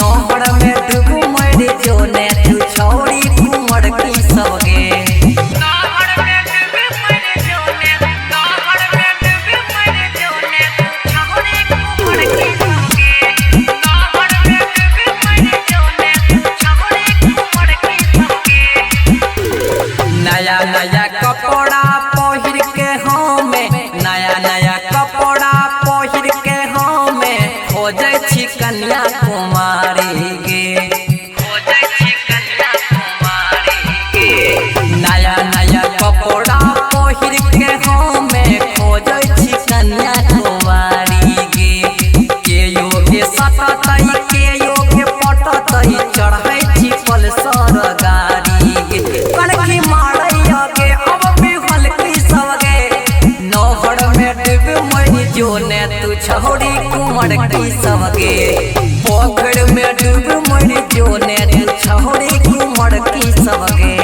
नौहर में डूब मर जो ने तू छोड़ी घूमर की सबगे नया नया कपड़ा पहिर के हमें नया नया कपड़ा पहिर के हमें खोजे छी कन्या कुमारी गे नया नया कपड़ा पहिर के हमें खोजे छी कन्या कुमारी गे के योगे सततई के योगे पटतई चढ़ै छी पल्सर गाड़ी गे कनखी जो ने तू छोड़ी कुमर की सबगे पोखर में डूब मर जो ने तू छोड़ी कुमर की सबगे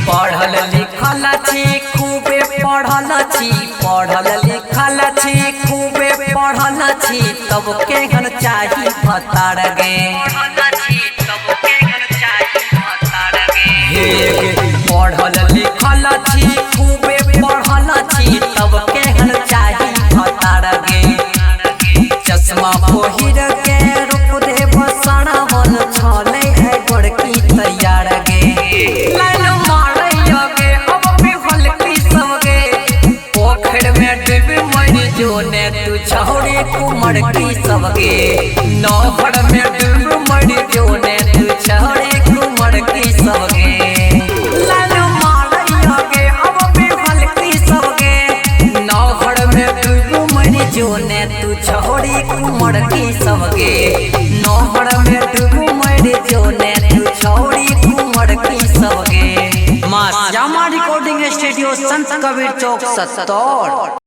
पढ़ल लिखल छी खूबे पढ़ल छी पढ़ल लिखल छी खूबे पढ़ल छी तब केहन चाही भतार गे पढ़ल लिखल छी खूबे पढ़ल छी तब केहन चाही भतार गे चश्मा पहिर के रूप दे बसना मन छले है गोरकी तैयार गे लाइन मारै गे अब बिहल की सबगे पोखर में डूब मर जो ने तू छोड़ी कुमर की सबगे नौहर में डूब मर जो ने तू छोड़ी कुमर की सबगे लाइन मारै गे अब बिहल की सबगे नौहर में डूब मर जो ने तू छोड़ी कुमर की सबगे नौहर में डूब मर जो ने तू छोड़ी कुमर की सबगे। मां श्यामा रिकॉर्डिंग स्टूडियो संत कबीर चौक 70।